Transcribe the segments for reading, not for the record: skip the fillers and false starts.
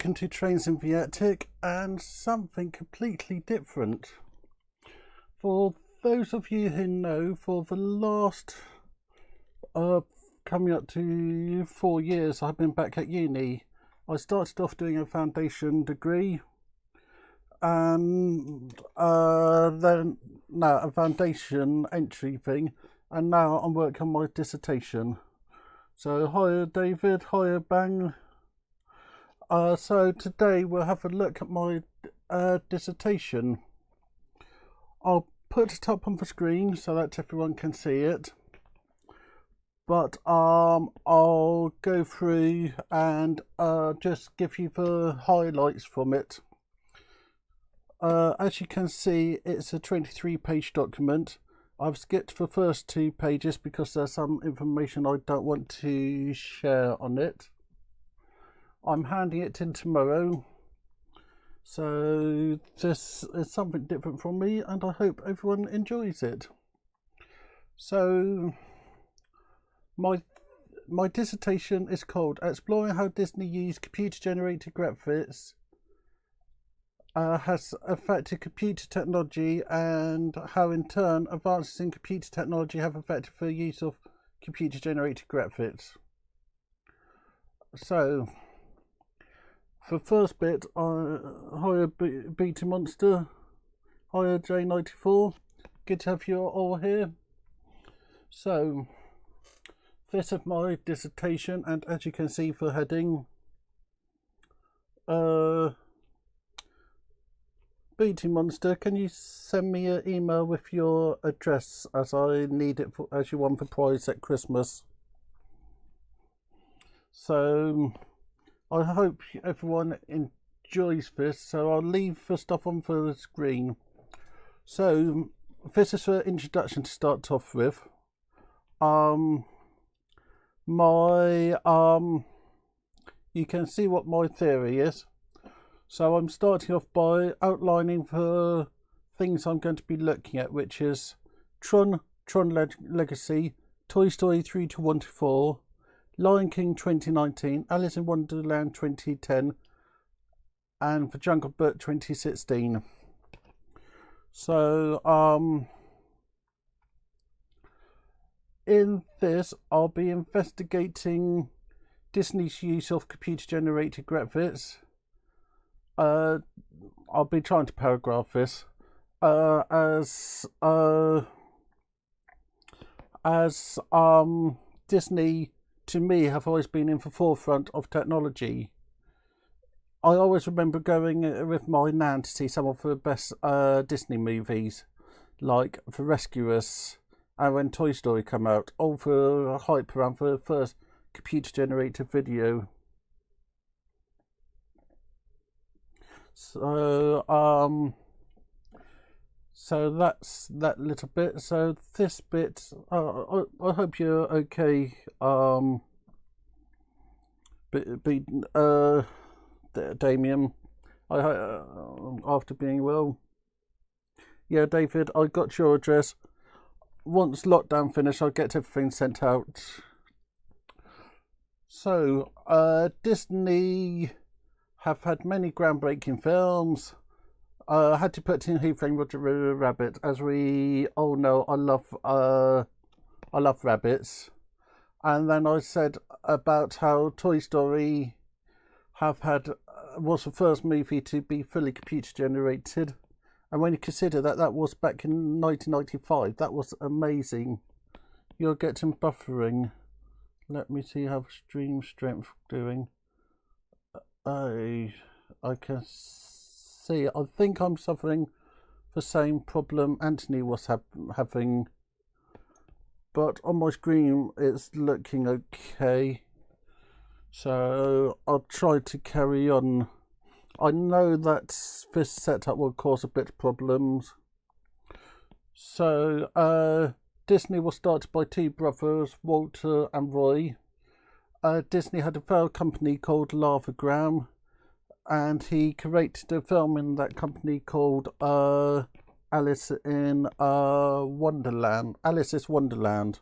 welcome to Trains in Viatic and something completely different. For those of you who know, for the last coming up to 4 years I've been back at uni. I started off doing a foundation degree and then a foundation entry thing, and now I'm working on my dissertation. So hiya David, hiya Bang. So today we'll have a look at my dissertation. I'll put it up on the screen so that everyone can see it. But I'll go through and just give you the highlights from it. As you can see, it's a 23-page document. I've skipped the first 2 pages because there's some information I don't want to share on it. I'm handing it in tomorrow, so this is something different from me and I hope everyone enjoys it. So my dissertation is called Exploring How Disney Used Computer Generated Graphics has affected computer technology and how in turn advances in computer technology have affected the use of computer generated graphics. So the first bit, hiya Beta Monster, hiya J94, good to have you all here. So this is my dissertation, and as you can see for heading, Beta Monster, can you send me an email with your address as I need it as you won the prize at Christmas. So I hope everyone enjoys this, so I'll leave the stuff on the screen. So this is the introduction to start off with. You can see what my theory is. So I'm starting off by outlining the things I'm going to be looking at, which is Tron Legacy, Toy Story 3 to 1 to 4, Lion King 2019, Alice in Wonderland 2010, and The Jungle Book 2016. So in this I'll be investigating Disney's use of computer generated graphics. I'll be trying to paragraph this as Disney to me have always been in the forefront of technology. I always remember going with my nan to see some of the best Disney movies, like The Rescuers and when Toy Story came out, all the hype around the first computer generated video. So that's that little bit. So this bit, I hope you're okay. Damien, after being well. Yeah, David, I got your address. Once lockdown finished, I'll get everything sent out. So, Disney have had many groundbreaking films. I had to put in Who Framed Roger Rabbit, as we all know. I love rabbits. And then I said about how Toy Story was the first movie to be fully computer generated, and when you consider that was back in 1995, that was amazing. You're getting buffering. Let me see how stream strength doing. I can see. I think I'm suffering the same problem Anthony was having, but on my screen it's looking okay. So I'll try to carry on. I know that this setup will cause a bit of problems. So Disney was started by 2 brothers, Walter and Roy. Disney had a failed company called Lavagram, and he created a film in that company called Alice in Wonderland. Alice's Wonderland.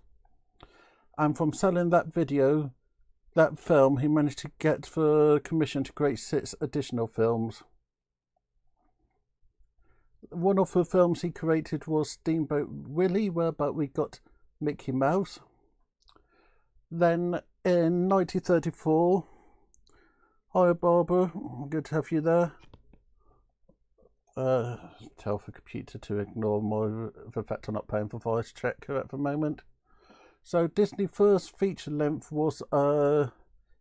And from selling that video, that film, he managed to get the commission to create 6 additional films. One of the films he created was Steamboat Willie, whereby we got Mickey Mouse. Then in 1934, hi Barbara, good to have you there. Tell the computer to ignore the fact I'm not paying for voice checker at the moment. So Disney's first feature length was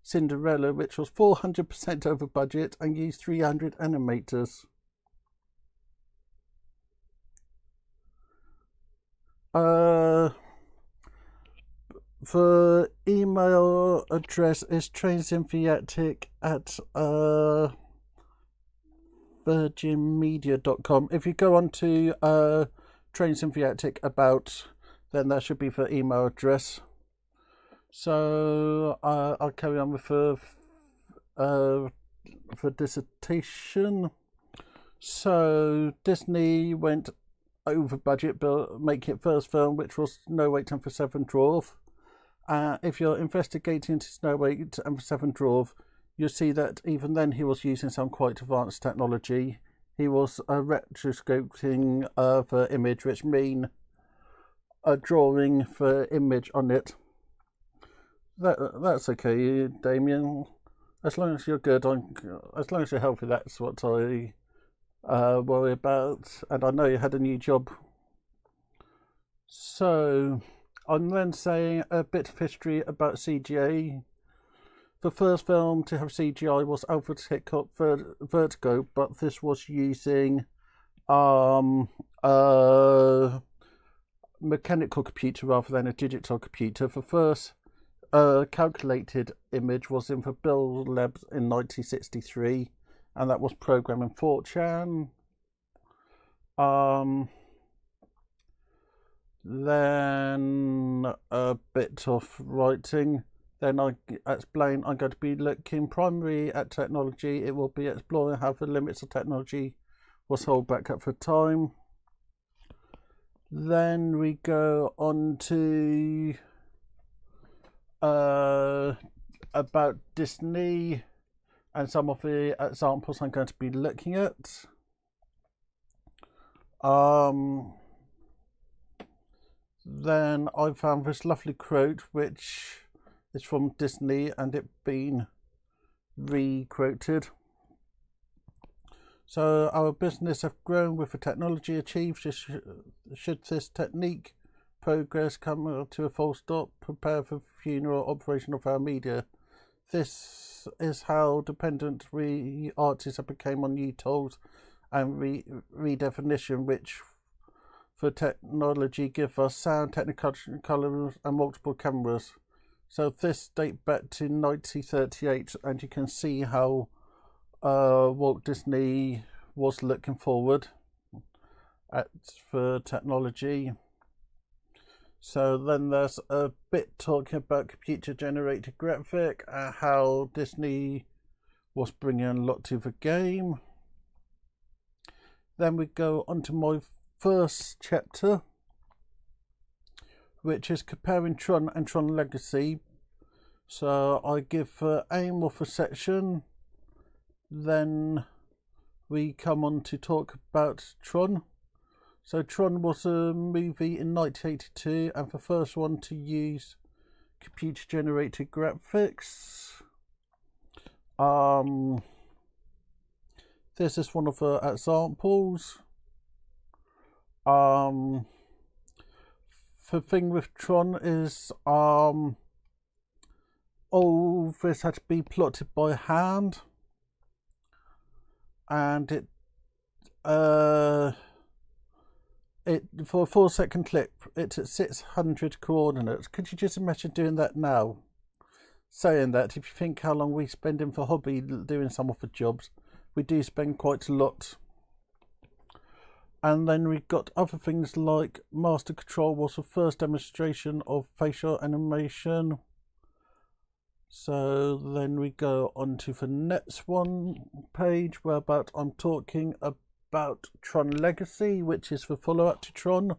Cinderella, which was 400% over budget and used 300 animators. The email address is trainsynthiatic@virginmedia.com. If you go on to trainsynthiatic about, then that should be the email address. So I'll carry on with the dissertation. So Disney went over budget, but making it first film, which was Snow White and the Seven Dwarfs. If you're investigating into Snow White and the Seven Dwarfs, you'll see that even then he was using some quite advanced technology. He was rotoscoping the image, which mean drawing the image on it. That's okay, Damien. As long as you're good, as long as you're healthy, that's what I worry about. And I know you had a new job. So I'm then saying a bit of history about CGI. The first film to have CGI was Alfred Hitchcock Vertigo, but this was using a mechanical computer rather than a digital computer. The first calculated image was in the Bell Labs in 1963, and that was programming 4chan. Then a bit of writing. Then I explain I'm going to be looking primarily at technology. It will be exploring how the limits of technology was held back at the time. Then we go on to about Disney and some of the examples I'm going to be looking at. Then I found this lovely quote, which is from Disney, and it been re-quoted. So our business have grown with the technology achieved. Should this technique progress come to a full stop, prepare for funeral operation of our media. This is how dependent we artists have become on new tools and redefinition, which for technology give us sound, technicolor and multiple cameras. So this date back to 1938, and you can see how Walt Disney was looking forward for technology. So then there's a bit talking about computer generated graphic, how Disney was bringing a lot to the game. Then we go on to my first chapter, which is comparing Tron and Tron Legacy. So I give the aim of the section, then we come on to talk about Tron. So Tron was a movie in 1982 and the first one to use computer generated graphics. This is one of the examples. The thing with Tron is all this had to be plotted by hand, and it for a 4-second clip it's at 600 coordinates. Could you just imagine doing that now? Saying that, if you think how long we spend in for hobby doing some of the jobs, we do spend quite a lot. And then we've got other things like Master Control was the first demonstration of facial animation. So then we go on to the next one page, where I'm talking about Tron Legacy, which is the follow-up to Tron.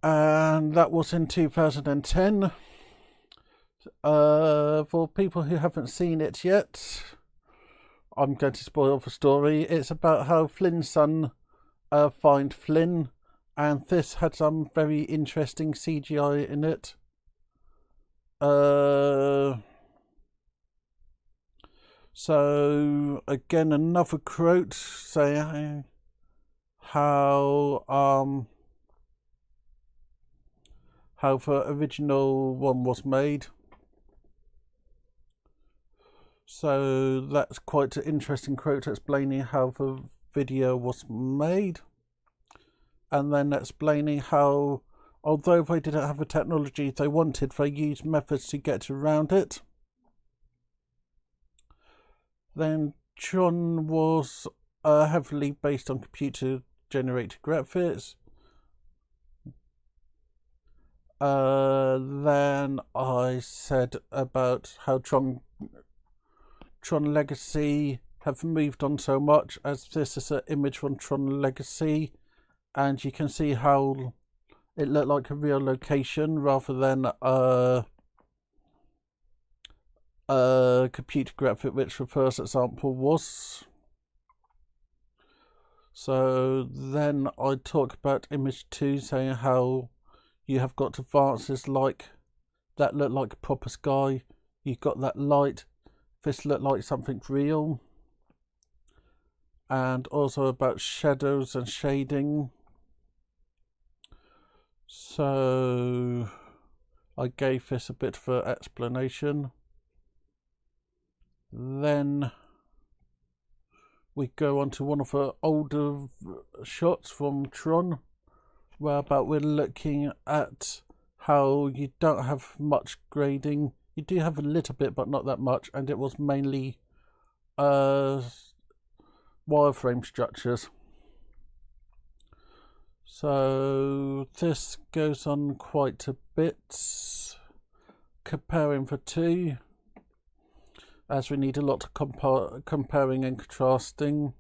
And that was in 2010. For people who haven't seen it yet, I'm going to spoil the story. It's about how Flynn's son find Flynn, and this had some very interesting CGI in it. So again, another quote saying how the original one was made. So that's quite an interesting quote explaining how the video was made, and then explaining how, although they didn't have the technology they wanted, they used methods to get around it. Then Tron was heavily based on computer-generated graphics. Then I said about how Tron Legacy have moved on so much, as this is an image from Tron Legacy, and you can see how it looked like a real location rather than a computer graphic, which the first example was. So then I talk about image 2, saying how you have got advances like that look like a proper sky, you've got that light, this looked like something real, and also about shadows and shading. So I gave this a bit of an explanation. Then we go on to one of the older shots from Tron, whereby we're looking at how you don't have much grading. You do have a little bit, but not that much, and it was mainly wireframe structures. So this goes on quite a bit, comparing the two, as we need a lot of comparing and contrasting.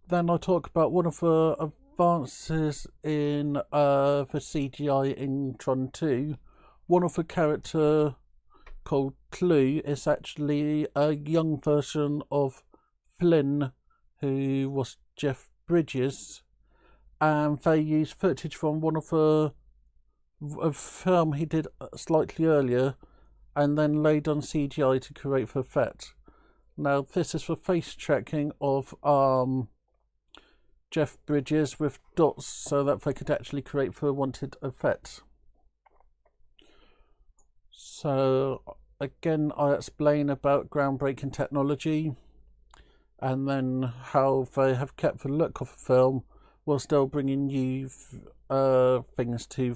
Then I talk about one of the advances in the CGI in Tron 2. One of the character called Clue is actually a young version of Flynn, who was Jeff Bridges, and they used footage from one of a film he did slightly earlier, and then laid on CGI to create the effect. Now this is the face tracking of Jeff Bridges with dots, so that they could actually create the wanted effect. So again, I explain about groundbreaking technology, and then how they have kept the look of the film while still bringing new things to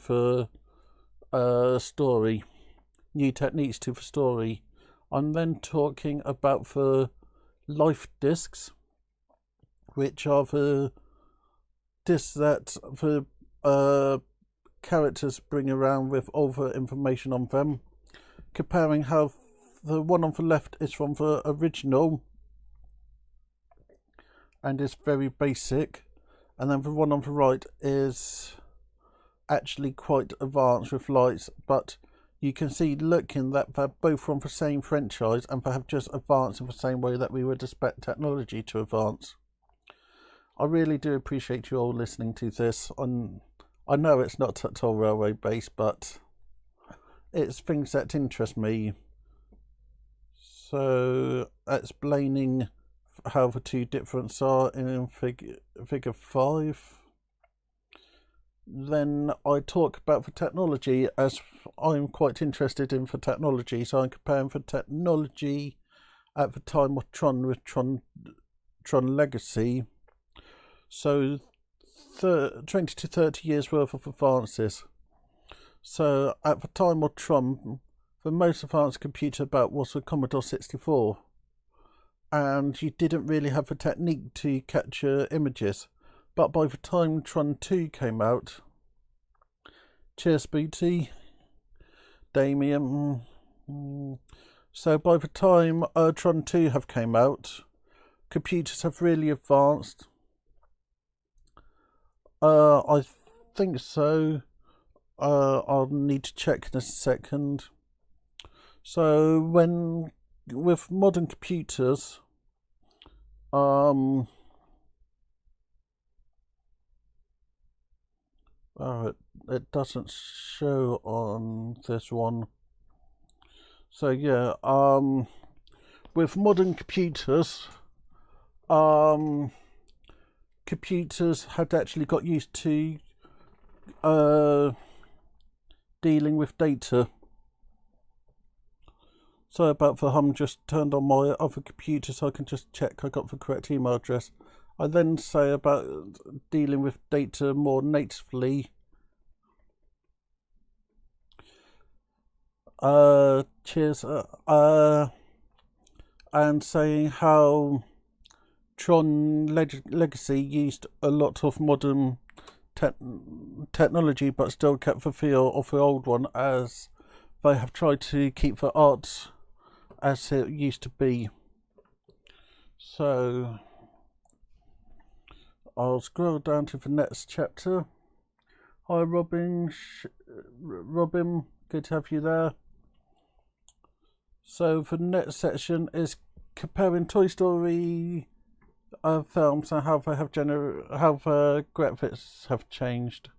the story, new techniques to the story. I'm then talking about the life discs, which are the discs that the characters bring around with all the information on them, comparing how the one on the left is from the original and is very basic, and then the one on the right is actually quite advanced with lights, but you can see looking that they're both from the same franchise and they have just advanced in the same way that we would expect technology to advance. I really do appreciate you all listening to this. I know it's not at all railway based, but it's things that interest me. So explaining how the two differences are in figure 5. Then I talk about the technology, as I'm quite interested in the technology, so I'm comparing the technology at the time of Tron with Tron Legacy. So 20 to 30 years worth of advances. So at the time of Tron, the most advanced computer about was the Commodore 64, and you didn't really have the technique to capture images. But by the time Tron 2 came out, cheers Booty, Damien, so by the time Tron 2 have came out, computers have really advanced. I think so. I'll need to check in a second. So with modern computers, it doesn't show on this one. So yeah, with modern computers, computers had actually got used to dealing with data. So about the hum just turned on my other computer so I can just check I got the correct email address. I then say about dealing with data more natively. Cheers. And saying how Tron Legacy used a lot of modern technology but still kept the feel of the old one, as they have tried to keep the art as it used to be. So I'll scroll down to the next chapter. Hi Robin, Robin, good to have you there. So the next section is comparing Toy Story films and how they have how the graphics have changed.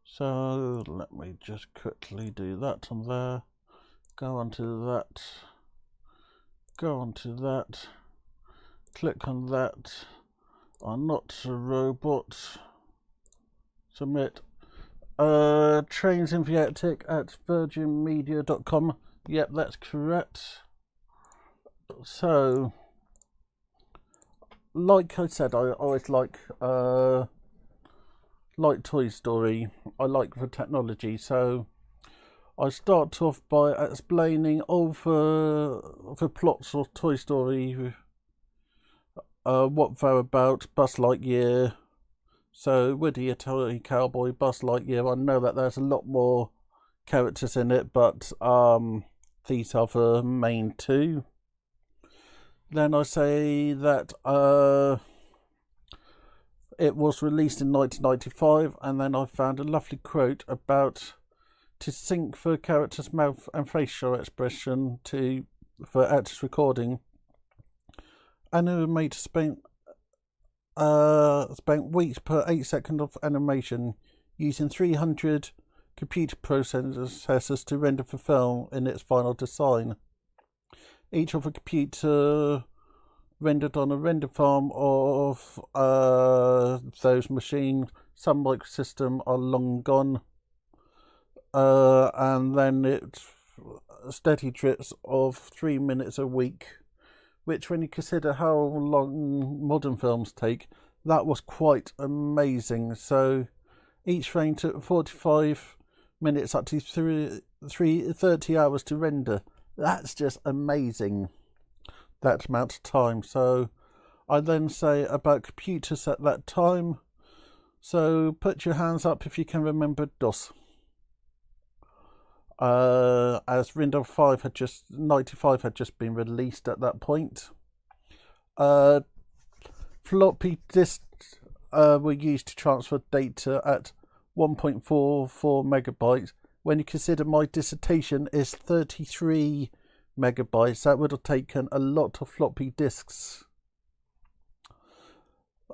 So let me just quickly do that on there. Go onto that. Go onto that. Click on that. I'm not a robot. Submit. Trains in Viatic at virginmedia.com. Yep, that's correct. So, like I said, I always like Toy Story. I like the technology. So, I start off by explaining all the plots of Toy Story, what they're about, Buzz Lightyear. So, Woody, a toy cowboy, Buzz Lightyear. I know that there's a lot more characters in it, but these are the main two. Then I say that it was released in 1995, and then I found a lovely quote about to sync the character's mouth and facial expression to the actor's recording. Animators spent weeks per 8 seconds of animation using 300 computer processors to render the film in its final design. Each of the computer rendered on a render farm of those machines. Some microsystem are long gone, and then it's steady drips of 3 minutes a week, which, when you consider how long modern films take, that was quite amazing. So each frame took 45 minutes up to 30 hours to render. That's just amazing, that amount of time. So I then say about computers at that time. So put your hands up if you can remember DOS. As Windows 95 had just been released at that point. Floppy disks were used to transfer data at 1.44 megabytes. When you consider my dissertation is 33 megabytes, that would have taken a lot of floppy disks.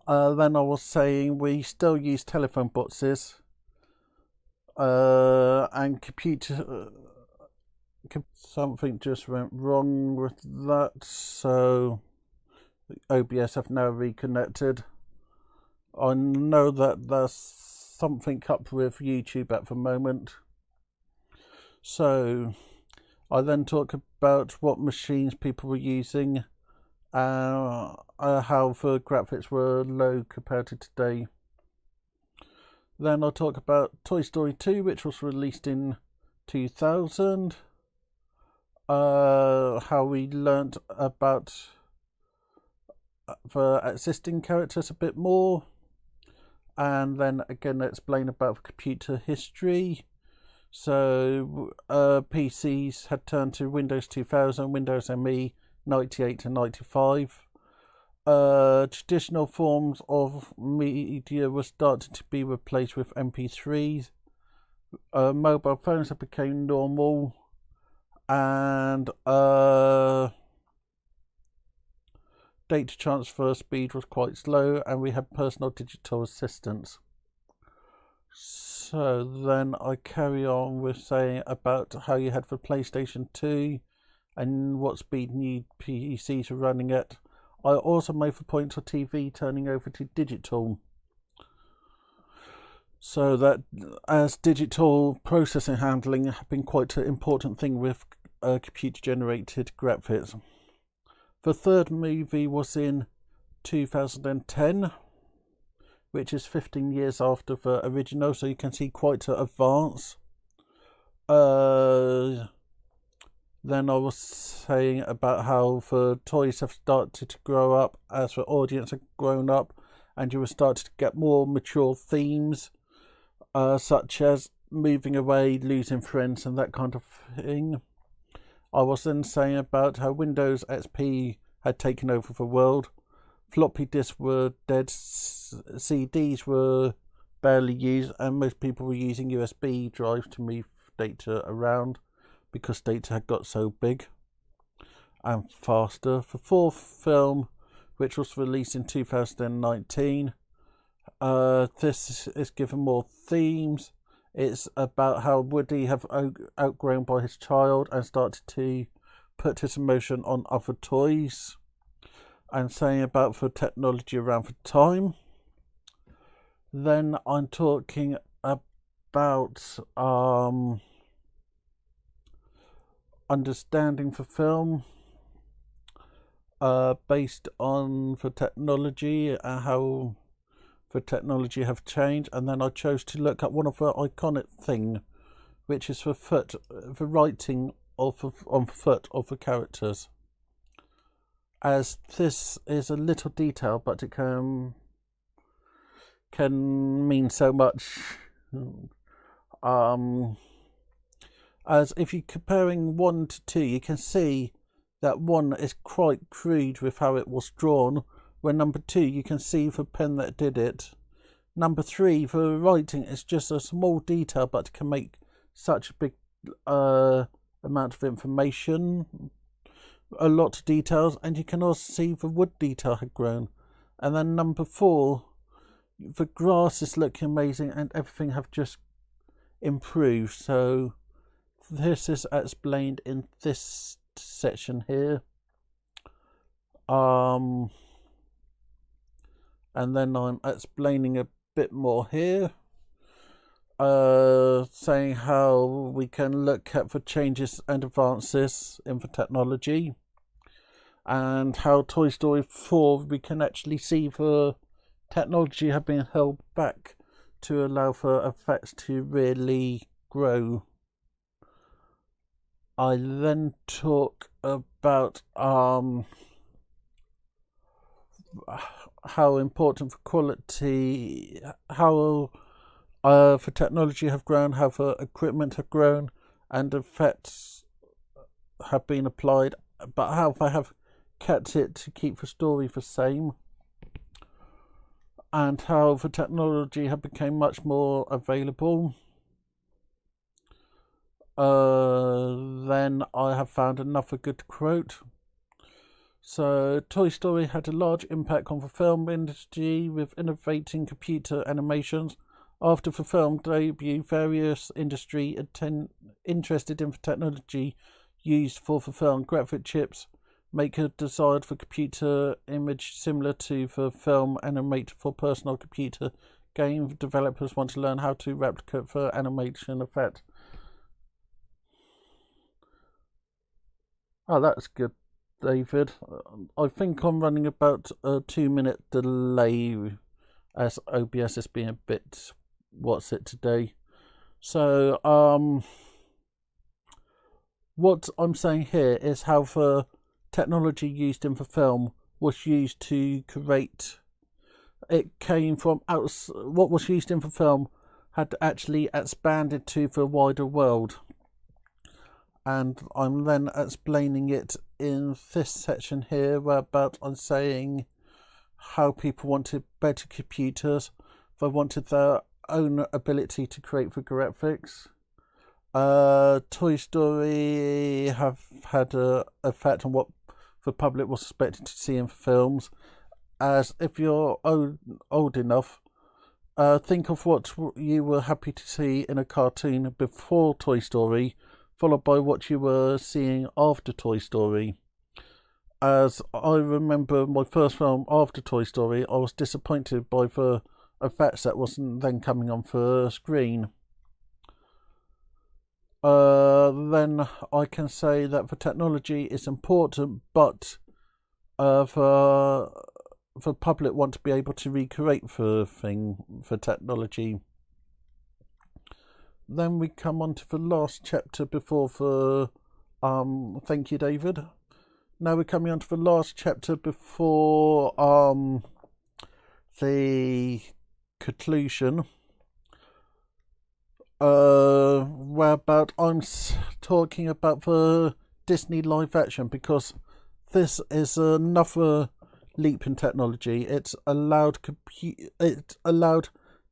Then I was saying we still use telephone boxes and computer. Something just went wrong with that, so OBS have now reconnected. I know that there's something up with YouTube at the moment. So I then talk about what machines people were using, how the graphics were low compared to today. Then I'll talk about Toy Story 2, which was released in 2000. How we learnt about the existing characters a bit more. And then again explain about the computer history. So PCs had turned to Windows 2000, Windows ME 98 to 95. Traditional forms of media were starting to be replaced with MP3s. mobile phones have become normal, and data transfer speed was quite slow, and we had personal digital assistants. So then I carry on with saying about how you had for PlayStation 2 and what speed new PCs are running at. I also made the point of TV turning over to digital. So that as digital processing handling have been quite an important thing with computer generated graphics. The third movie was in 2010, which is 15 years after the original, so you can see quite an advance. Then I was saying about how the toys have started to grow up as the audience have grown up, and you were starting to get more mature themes, such as moving away, losing friends, and that kind of thing. I was then saying about how Windows XP had taken over the world. Floppy disks were dead, CDs were barely used, and most people were using USB drives to move data around because data had got so big and faster. The fourth film, which was released in 2019, this is given more themes. It's about how Woody have outgrown by his child and started to put his emotion on other toys, and saying about the technology around the time. Then I'm talking about understanding the film based on the technology and how the technology have changed. And then I chose to look at one of the iconic thing, which is the writing on the foot of the characters. As this is a little detail, but it can mean so much. As if you're comparing 1 to 2, you can see that 1 is quite crude with how it was drawn, where number 2 you can see the pen that did it. Number 3, the writing is just a small detail, but can make such a big amount of information. A lot of details, and you can also see the wood detail had grown. And then number 4, the grass is looking amazing, and everything have just improved. So this is explained in this section here. And then I'm explaining a bit more here, saying how we can look at the changes and advances in the technology, and how Toy Story 4 we can actually see the technology have been held back to allow for effects to really grow. I then talk about how important for quality, how the technology have grown, how the equipment have grown, and effects have been applied, but how they have kept it to keep the story the same, and how the technology have become much more available. Then I have found another good quote. So, Toy Story had a large impact on the film industry with innovating computer animations. After the film debut, various industry interested in the technology used for the film. Graphic chips make a desired for computer image similar to the film animated for personal computer. Game developers want to learn how to replicate the animation effect. Oh, that's good, David. I think I'm running about a 2-minute delay as OBS is being a bit what's it today. So what I'm saying here is how the technology used in the film was used to create. It came from what was used in the film had actually expanded to the wider world. And I'm then explaining it in this section here, whereabout I'm saying how people wanted better computers. They wanted their own ability to create for graphics. Toy Story have had an effect on what the public was expected to see in films, as if you're old enough, think of what you were happy to see in a cartoon before Toy Story, followed by what you were seeing after Toy Story. As I remember my first film after Toy Story, I was disappointed by the effects that wasn't then coming on the screen. Then I can say that the technology is important, but the public want to be able to recreate the technology. Then we come on to the last chapter before the thank you, David. Now we're coming on to the last chapter before the conclusion. Whereabout I'm talking about the Disney live action, because this is another leap in technology. It allowed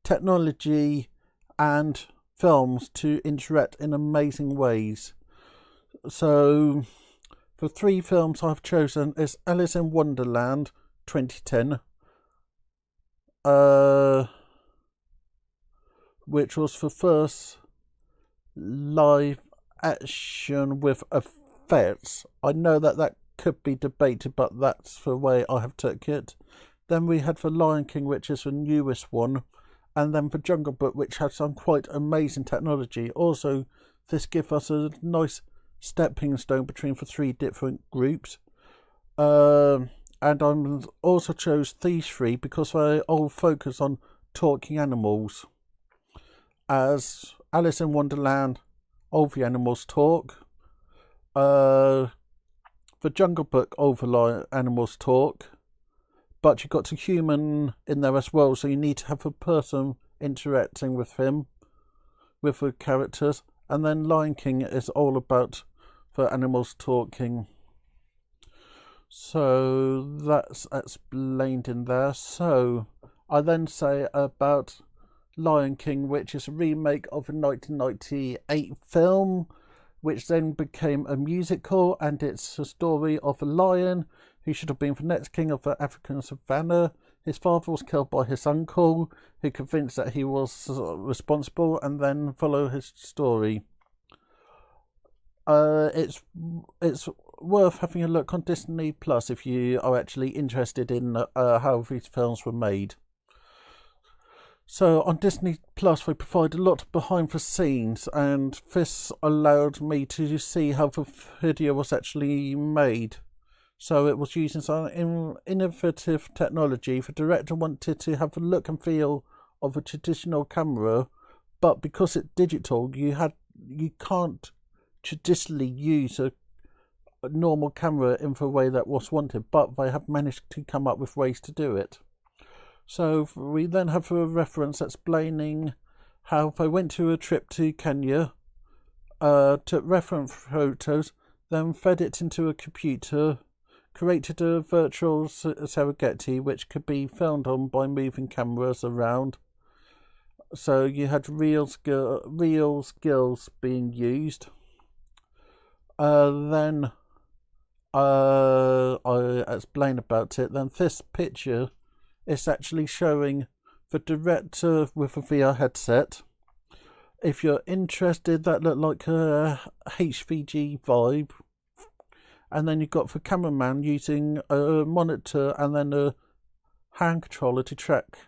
technology and films to interact in amazing ways. So the 3 films I've chosen is Alice in Wonderland 2010, which was the first live action with effects. I know that could be debated, but that's the way I have took it. Then we had The Lion King, which is the newest one, and then The Jungle Book, which had some quite amazing technology. Also, this gives us a nice stepping stone between the 3 different groups. And I also chose these 3 because they all focus on talking animals. As Alice in Wonderland, all the animals talk. The Jungle Book, all the animals talk. But you've got a human in there as well, so you need to have a person interacting with him, with the characters. And then Lion King is all about the animals talking. So that's explained in there. So I then say about Lion King, which is a remake of a 1998 film, which then became a musical, and it's a story of a lion who should have been the next king of the African savannah. His father was killed by his uncle, who convinced that he was responsible, and then follow his story. It's worth having a look on Disney Plus if you are actually interested in how these films were made. So on Disney Plus, they provide a lot behind the scenes, and this allowed me to see how the video was actually made. So it was using some innovative technology. The director wanted to have the look and feel of a traditional camera, but because it's digital, you can't traditionally use a normal camera in the way that was wanted, but they have managed to come up with ways to do it. So we then have a reference explaining how they went to a trip to Kenya, took reference photos, then fed it into a computer, created a virtual Serengeti which could be filmed on by moving cameras around. So you had real skills being used. Then I explain about it. Then this picture is actually showing the director with a VR headset. If you're interested, that looked like a HVG vibe. And then you've got the cameraman using a monitor and then a hand controller to track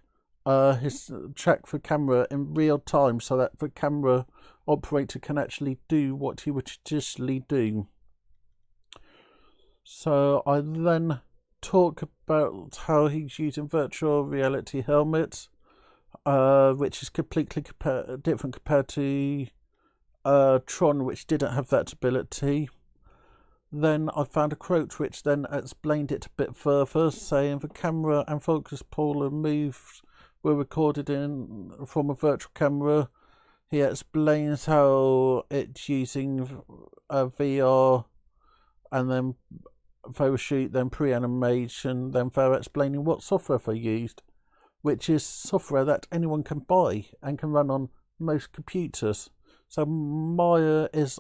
the camera in real time, so that the camera operator can actually do what he would traditionally do. So I then talk about how he's using virtual reality helmets, which is completely different compared to Tron, which didn't have that ability. Then I found a quote which then explained it a bit further, saying the camera and focus pull and moves were recorded from a virtual camera. He explains how it's using a VR, and then photo shoot, then pre-animation, then they're explaining what software they used. which is software that anyone can buy and can run on most computers. So Maya is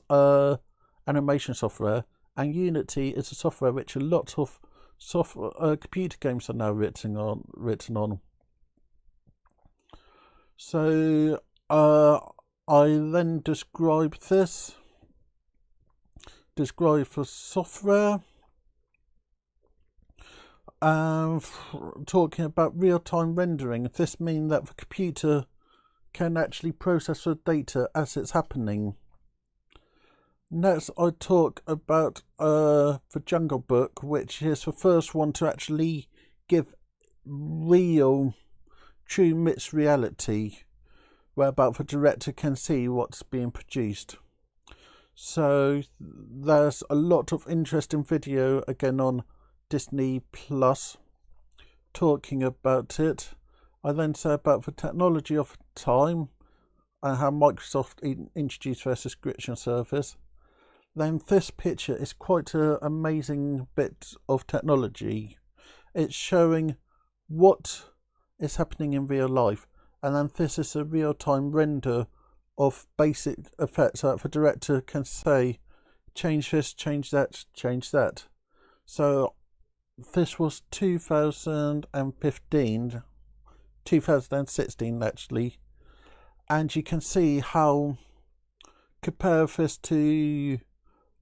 animation software, and Unity is a software which a lot of computer games are now written on. So I then describe for software, talking about real-time rendering. This means that the computer can actually process the data as it's happening. Next, I talk about the Jungle Book, which is the first one to actually give real, true mixed reality, whereby the director can see what's being produced. So there's a lot of interesting video again on Disney Plus talking about it. I then say about the technology of the time and how Microsoft introduced their subscription service. Then this picture is quite an amazing bit of technology. It's showing what is happening in real life, and then this is a real-time render of basic effects so that the director can say, change this, change that, change that. So this was 2016 actually, and you can see how, compare this to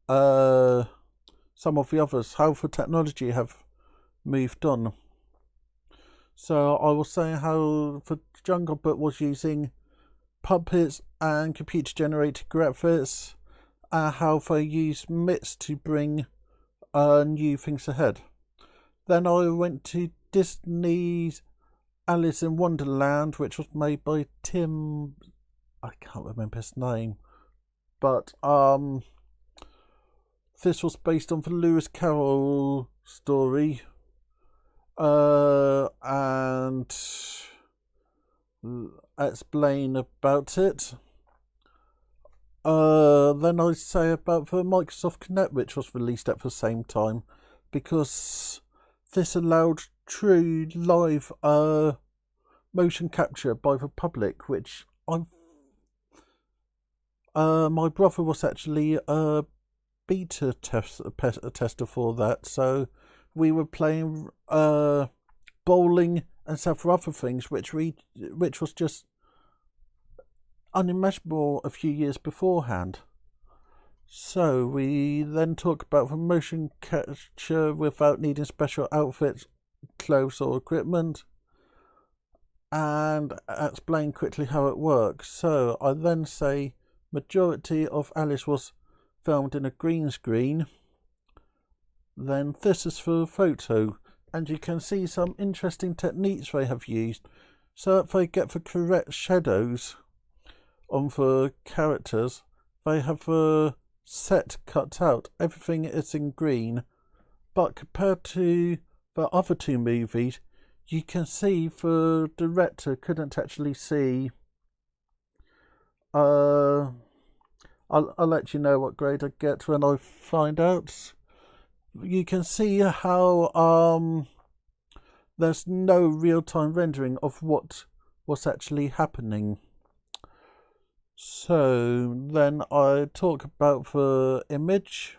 some of the others, how the technology have moved on. So I was saying how the Jungle Book was using puppets and computer generated graphics, and how they use MITs to bring new things ahead. Then I went to Disney's Alice in Wonderland, which was made by Tim, I can't remember his name, but this was based on the Lewis Carroll story, and explain about it. Then I say about the Microsoft Kinect, which was released at the same time, because this allowed true live motion capture by the public, which my brother was actually a beta tester for that, so we were playing bowling and several other things which was just unimaginable a few years beforehand. So we then talk about the motion capture without needing special outfits, clothes or equipment, and explain quickly how it works. So I then say majority of Alice was filmed in a green screen. Then this is for a photo, and you can see some interesting techniques they have used so that they get the correct shadows on the characters. They have the set cut out, everything is in green, but compared to the other two movies, you can see the director couldn't actually see. I'll let you know what grade I get when I find out. You can see how there's no real-time rendering of what was actually happening. So then I talk about the image.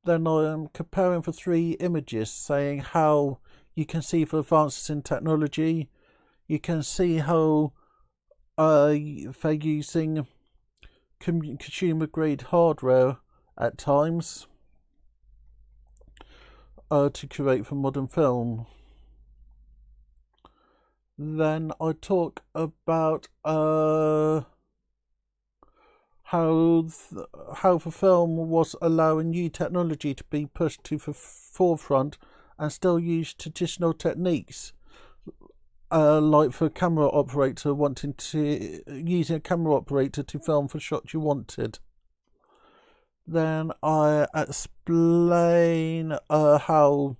Then I am comparing the three images, saying how you can see the advances in technology. You can see how they're using consumer-grade hardware at times to create the modern film. Then I talk about how the film was allowing new technology to be pushed to the forefront and still use traditional techniques, like for camera operator using a camera operator to film the shot you wanted. Then I explain how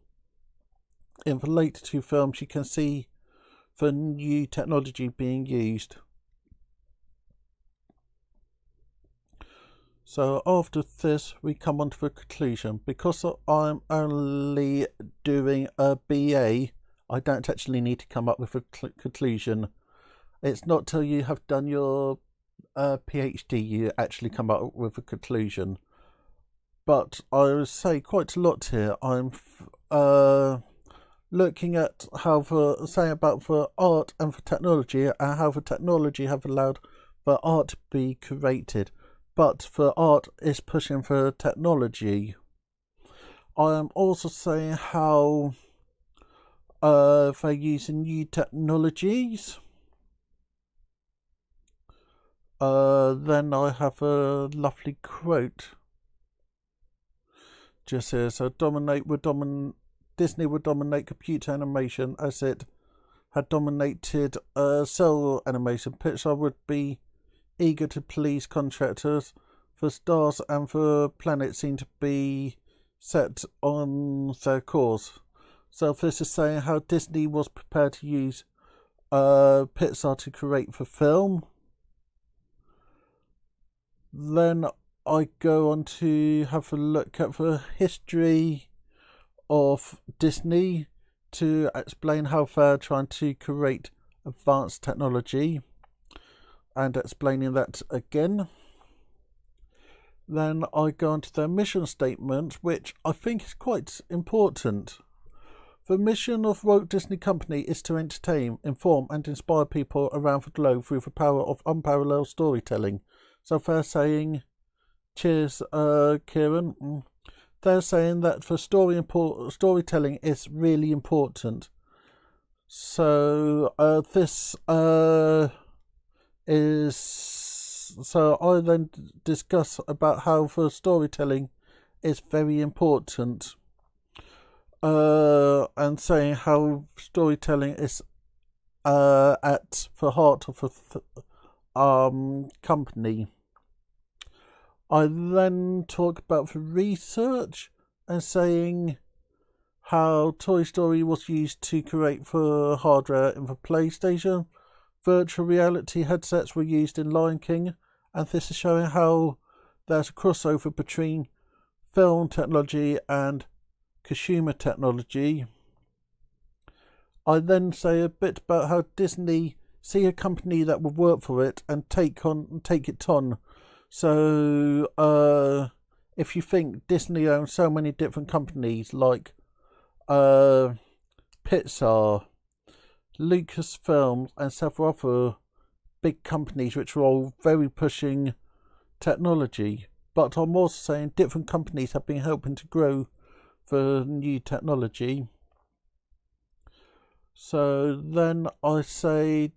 in the later two films you can see the new technology being used. So after this we come on to the conclusion. Because I'm only doing a BA, I don't actually need to come up with a conclusion. It's not till you have done your PhD you actually come up with a conclusion. But I would say quite a lot here. I'm looking at how for art and for technology, and how for technology have allowed for art to be created, but for art is pushing for technology. I am also saying how they're using new technologies. Then I have a lovely quote just here. So Disney would dominate computer animation as it had dominated cell animation. Pixar would be eager to please contractors, for stars and for planets seem to be set on their course. So this is saying how Disney was prepared to use Pixar to create the film. Then I go on to have a look at the history of Disney to explain how they're trying to create advanced technology, and explaining that again. Then I go on to their mission statement, which I think is quite important. The mission of Walt Disney Company is to entertain, inform and inspire people around the globe through the power of unparalleled storytelling. So they're saying, cheers Kieran, they're saying that for storytelling is really important. So this is, so I then discuss about how for storytelling is very important, and saying how storytelling is at the heart of a company. I then talk about the research and saying how Toy Story was used to create the hardware in the PlayStation. Virtual reality headsets were used in Lion King, and this is showing how there's a crossover between film technology and consumer technology. I then say a bit about how Disney see a company that will work for it and take it on. So if you think Disney owns so many different companies like Pixar, Lucasfilms and several other big companies which are all very pushing technology, but I'm also saying different companies have been helping to grow the new technology. So then I say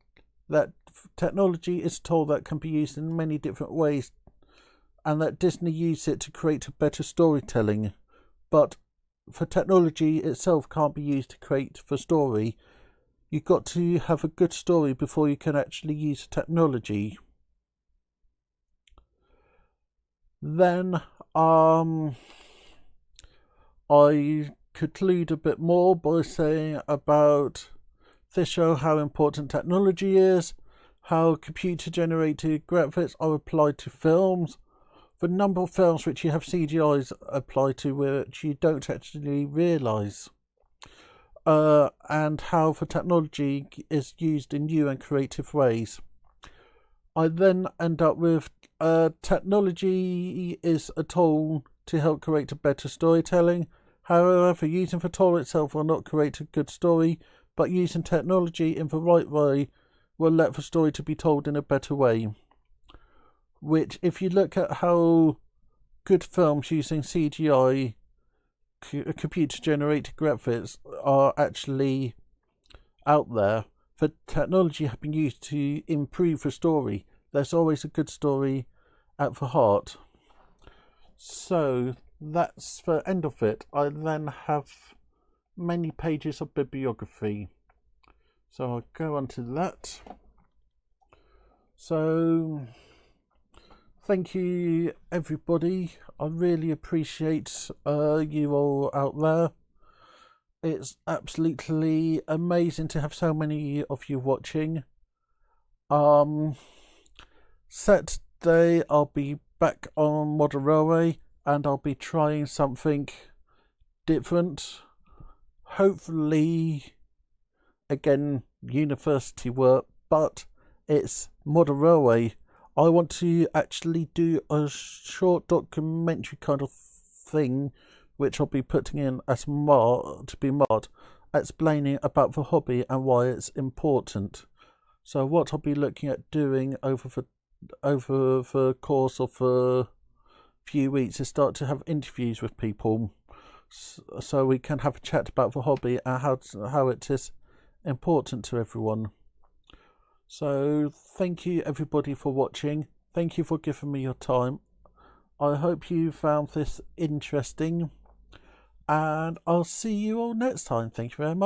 that technology is a tool that can be used in many different ways, and that Disney used it to create a better storytelling. But for technology itself can't be used to create the story. You've got to have a good story before you can actually use technology. Then I conclude a bit more by saying about this show how important technology is, how computer generated graphics are applied to films, the number of films which you have CGIs applied to which you don't actually realise, and how the technology is used in new and creative ways. I then end up with technology is a tool to help create a better storytelling. However, using the tool itself will not create a good story, but using technology in the right way will let the story to be told in a better way. Which, if you look at how good films using CGI, computer-generated graphics, are actually out there, the technology has been used to improve the story. There's always a good story at the heart. So that's the end of it. I then have many pages of bibliography. So I'll go on to that. So thank you everybody. I really appreciate you all out there. It's absolutely amazing to have so many of you watching. Saturday I'll be back on Model Railway and I'll be trying something different. Hopefully again, university work, but it's model railway. I want to actually do a short documentary kind of thing, which I'll be putting in as to be marked, explaining about the hobby and why it's important. So what I'll be looking at doing over the course of a few weeks is start to have interviews with people, so we can have a chat about the hobby and how it is important to everyone. So thank you everybody for watching. Thank you for giving me your time. I hope you found this interesting, and I'll see you all next time. Thank you very much.